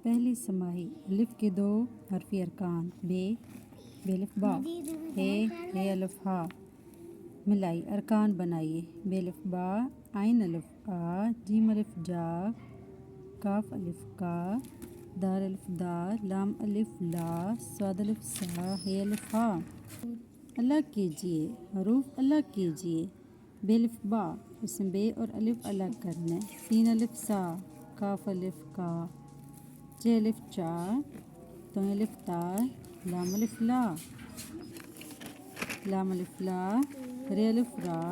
पहली समाही अलिफ के दो हरफी अरकान बे बेलिफ बा हे अलिफ हा मिलाई अरकान बनाइए बेलिफ बा आइन अलिफ आ जीम अलिफ जा काफ अलिफ का दार अलिफ दार लाम अलिफ ला स्वाद अलिफ सा हे अलिफ हा। अलग कीजिए हरूफ अलग कीजिए बेलिफ बा इसमें बे और अलिफ अलग करने सीन अलिफ सा काफ अलिफ का चे अलिफ चा तो अलिफ ता लाम अलिफ ला लाम अलिफ ला रे अलिफ रा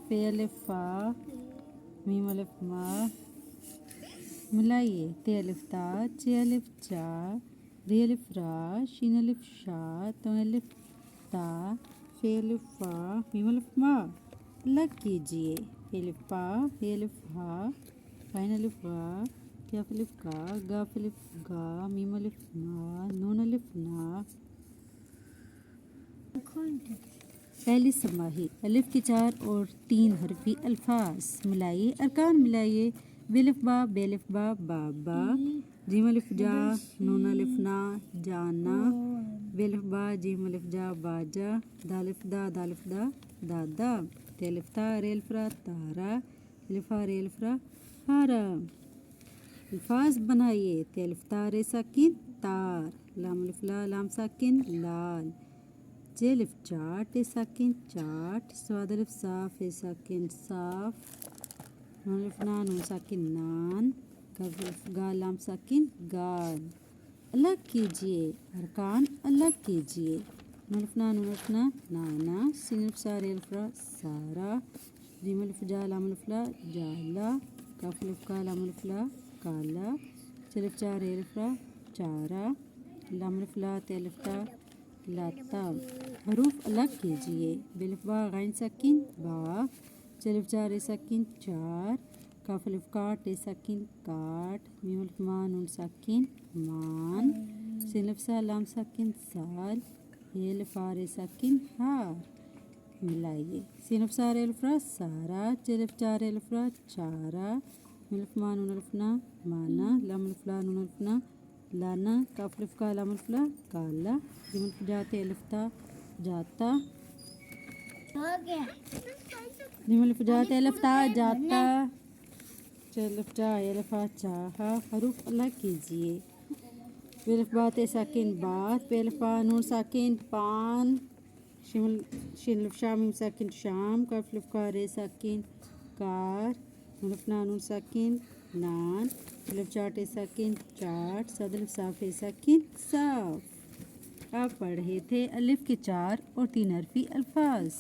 फे अलिफ फा मीम अलिफ मा मिलाइए ते अलिफ ता चे अलिफ चा रे अलिफ रा शीन अलिफ शा तो अलिफ ता फे अलिफ फा मीम अलिफ मा अलग कीजिए अलिफ पा हे अलिफ हा आइन अलिफ गा काफ अलिफ का गाफ अलिफ गा मीम अलिफ मा नून अलिफ ना। पहली समाही अलिफ के 4 और 3 हरफी अल्फाज मिलाइए अरकान मिलाइए बेलिफ बा बाबा जीम अलिफ जा नून अलिफ ना जाना बेलिफ बा जीम अलिफ जा बाजा दालिफ दा दादा तेलिफ ता रेलिफ रा तारा अलिफा रेलिफ रा हारा। अल्फाज बनाइए तेलिफ ता रे साकिन तार लाम अलिफ ला लाम साकिन लाल जेलिफ चाट ए साकिन चाट स्वाद अलिफ साफ ए साकिन साफ नून अलिफ ना नून साकिन नान कफ अलिफ गा लाम साकिन गाल। अलग कीजिए अरकान अलग कीजिए नून अलिफ ना नाना सीन अलिफ सा रे अलिफ रा सारा जीम अलिफ जा लाम अलिफ ला जाला काफ अलिफ का लाम अलिफ ला काला चलिफ चा रे अलिफ रा चारा लाम अलिफ ला ते अलिफ ता लाता। हरूफ अलग कीजिए बेलिफ बा गाइन साकिन बा चलिफ चा रे साकिन चार काफ अलिफ का टे साकिन काट मीम अलिफ मा नून साकिन मान सीन अलिफ सा लाम साकिन साल हे अलिफ आ रे साकिन हार मिलाइए सीन अलिफ सा रे अलिफ रा सारा चलिफ चा रे अलिफ रा चारा अलिफ मा नून अलिफ ना माना लाम अलिफ ला नून अलिफ ना लाना काफ अलिफ का लाम अलिफ ला काला जीम अलिफ जाते अलिफ ता जाता जीम अलिफ जाते अलिफ ता जाता अलिफ जा अलिफ आ चाहा। हरूफ अलग कीजिए बेलिफ बाते साकिन बात पे अलिफ आ नून साकिन पान शीन अलिफ शा मीम साकिन शाम काफ अलिफ का रे साकिन कार अलिफ ना नून साकिन नान अलिफ चाटे साकिन चाट सद अलिफ साफे साकिन साफ। आप पढ़े थे अलिफ के 4 और 3 हरफी अल्फाज।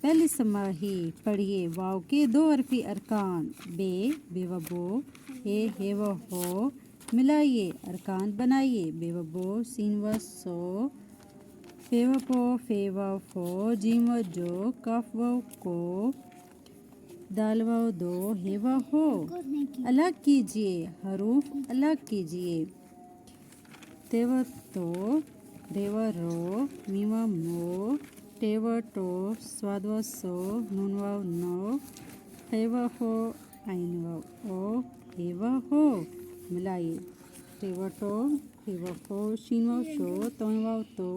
पहली समाही पढ़िए वाव के 2 हरफी अरकान बे व बो हे व हो मिलाइए अरकान बनाइए बे व बो सीन व सो फे व पो फे व फो जीम व जो कफ व को दाल व दो हे व हो। अलग कीजिए हरूफ अलग कीजिए ते व तो रे व रो मी व मो टे व टो स्वाद व सो नून व नो हे व हो आइन व ओ हे व हो मिलाइए टे व टो हे व हो शीन व शो तो व तो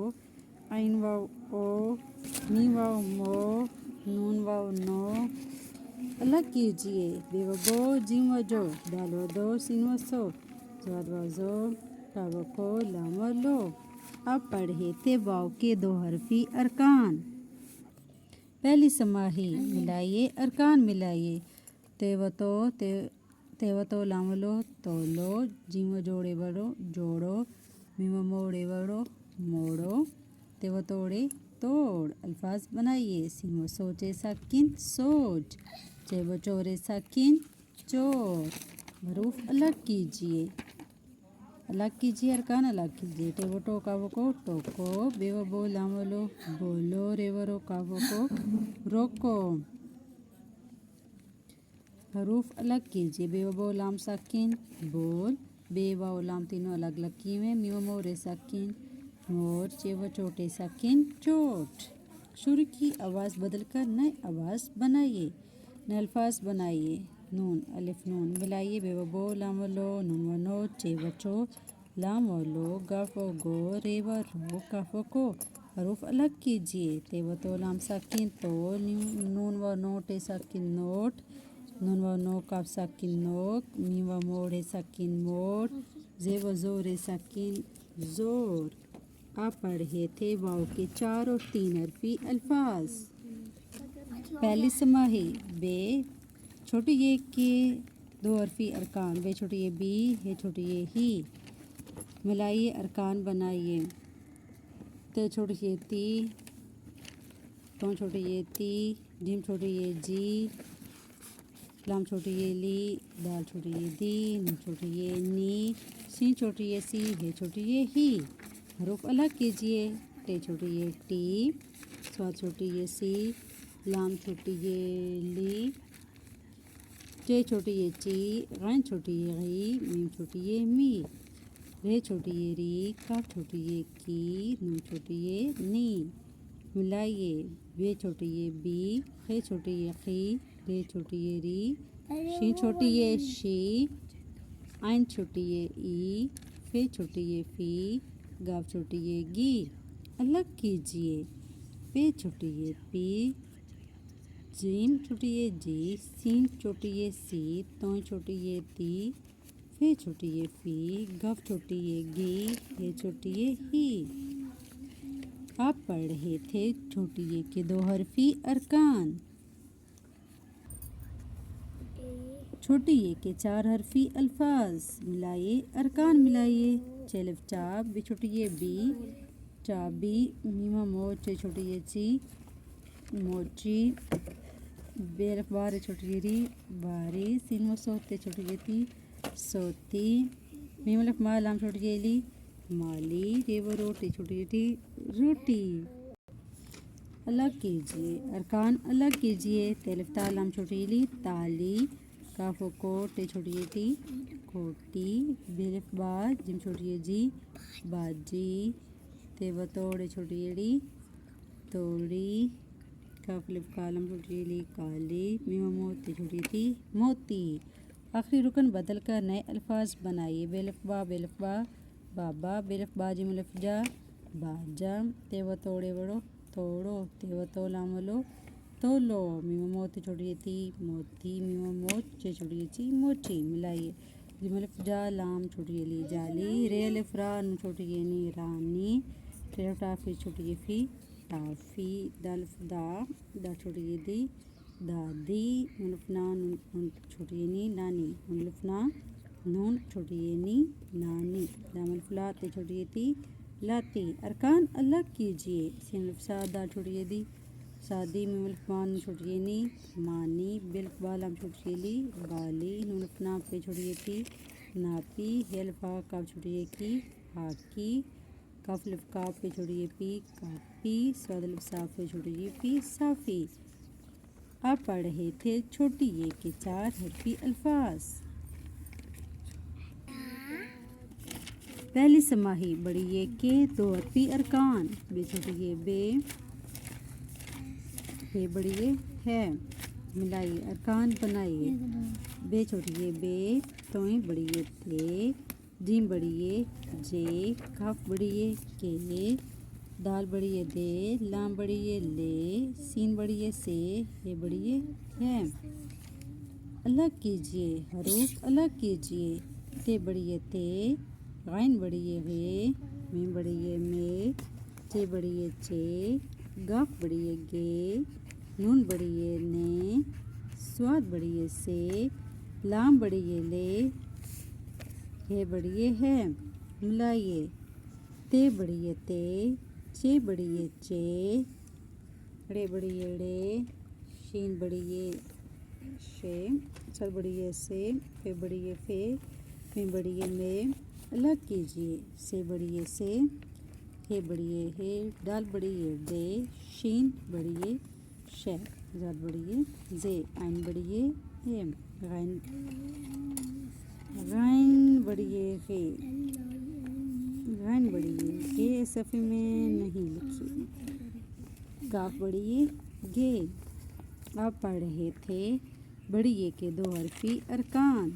आइन व ओ मी व मो नून व नो। अलग कीजिए बे व बो जीम व जो दाल व दो सीन व सो स्वाद व जो टा व को लाम व लो। अब पढ़े थे वाव के 2 हरफी अरकान। पहली समाही मिलाइए अरकान मिलाइए ते व तो लाम लो तो लो जीम व जोड़े बड़ो जोड़ो मीम व मोड़े बड़ो मोड़ो ते व तोड़े तोड़। अल्फाज बनाइए सीन व सोचे साकिन सोच चे व चोरे साकिन चोर। हरूफ अलग कीजिए अरकान अलग कीजिए टे व टो का वो को टोको बे व बो लाम व लो बोलो रे व रो का वो को रोको। हरूफ अलग कीजिए बे व बो लाम साकिन बोल बे व लाम तीनों अलग अलग किए हुए मी व मोरे साकिन मोर चे व चोटे साकिन चोट। शुरू की आवाज़ बदलकर नए आवाज़ बनाइए नए अल्फाज बनाइए नून अलिफ नून मिलाइए बे व बो लाम व लो नून व नो चे व चो लाम व लो गफ व गो रे व रो कफ व को हरूफ अलग कीजिए ते व तो लाम साकिन तो नून व नो टे साकिन नोट नून व नो काफ साकिन नोक मीम व मोड़े साकिन मोट जे व जोर साकिन जोर। आप पढ़े थे वाव के 4 और 3 हरफी अल्फाज। पहली समाही बे छोटी ये के 2 हरफी अरकान बे छोटी ये बी है छोटी ये ही मिलाइए अरकान बनाइए ते छोटी ये ती तो छोटी ये ती जिम छोटी ये जी लाम छोटी ये ली दाल छोटी ये दी नी छोटी ये नी सी छोटी ये सी है छोटी ये ही हरूफ अलग कीजिए टे छोटी ये टी स्वाद छोटी ये सी लाम छोटी ये ली चे छोटी ये ची गैन छोटी ये गई मीम छोटी ये मी रे छोटी ये री काफ छोटी ये की नून छोटी ये नी मिलाइए बे छोटी ये बी खे छोटी ये खी रे छोटी ये री शी छोटी ये शी आइन छोटी ये ई फे छोटी ये फी गाव छोटी ये गी अलग कीजिए पे छोटी ये पी जीम छोटी ये जी सीन छोटी ये सी तो छोटी ये ती फे छोटी ये फी गफ छोटी ये गी ये छोटी ये ही। आप पढ़ रहे थे छोटी ये के 2 हरफी अरकान। छोटी ये के 4 हरफी अल्फाज मिलाइए अरकान मिलाइए चेलिफ चाप बी छोटी ये बी चाबी मीमा मोच छोटी ये ची मोची बेरफ बार छोटी ये री बारी सीन सोते छोटी ये ती सोती मीमलफ मालाम छोटी ये ली माली रेव रोटी छोटी ये टी रोटी अलग कीजिए अरकान अलग कीजिए तेलिफ तालाम छोटी ये ली ताली काफो कोट टे छोटी ये टी कोटी बेलिफ बाज जिम छोटी ये जी बाजी ते बतोड़े छोटी ये डी तोड़ी काफलिफ कालम छोटी ये ली काली मीमा मोती छोटी ये टी मोती। आखिरी रुकन बदल कर नए अल्फाज बनाइए बेलिफ बा बाबा बेलिफ बाजी मुलिफ जा बाजा ते बतोड़े बड़ो तोड़ो ते बतोला मलो तोलो मीमा मोती छोटी ये ती मोती मीमा मोच छोटी ये ची मोची मिलाइए जिमलिफ जा लाम छोटी ये ली जाली रे अलिफ रा नु छोटी ये नी रानी टे टाफी छोटी ये फी टाफी दालिफ दा छोटी ये दी दादी मुलफना नून छोटी ये नी नानी मुलफना नून छोटी ये नी नानी दामलफला ते छोटी ये ती लाती। अरकान अलग कीजिए सिमलफसा दा छोटी ये दी शादी में मुल्फान छोटी ये नी मानी बिल्फ बालाम छोटी ये ली बाली नूनफना पे छोटी ये थी नापी हेल्फा काफ छोटी ये की हाकी काफ लिफका पे छोटी ये पी कापी स्वाद साफ पे छोटी ये पी साफ़ी। आप पढ़ रहे थे छोटी ये के 4 हरफी अल्फाज। पहली समाही बड़ी ये के 2 हरफी अरकान बे छोटी ये बे बड़ी ये है मिलाइए अरकान बनाइए बे छोटी ये बे तोई बड़ी ये थे जीम बड़ी ये जे काफ बड़ी ये के दाल बड़ी ये दे लाम बड़ी ये ले सीन बड़ी ये से ये बड़ी ये है। अलग कीजिए हरूफ अलग कीजिए ते बड़ी ये ते गाइन बड़ी ये गे मीम बड़ी ये में चे बड़ी ये चे गफ बड़ी ये गे नून बड़ी ये ने स्वाद बड़ी ये से लाम बड़ी ये ले हे बड़ी ये है मिलाइए ते बड़ी ये ते चे बड़ी ये चे रे बड़ी ये रे शीन बड़ी ये शे सर बड़ी ये से फे बड़ी ये फे में बड़ी ये में अलग कीजिए से बड़ी ये से हे बड़ी ये हे दाल बड़ी ये दे शीन बड़ी ये शे ज़ाद बड़ी ये जे आइन बड़ी ये एम गाइन बड़ी ये हे गाइन बड़ी ये सफ़े में नहीं लिखी गाफ बड़ी ये गे। आप पढ़ रहे थे बड़ी ये के दो हरफी अरकान।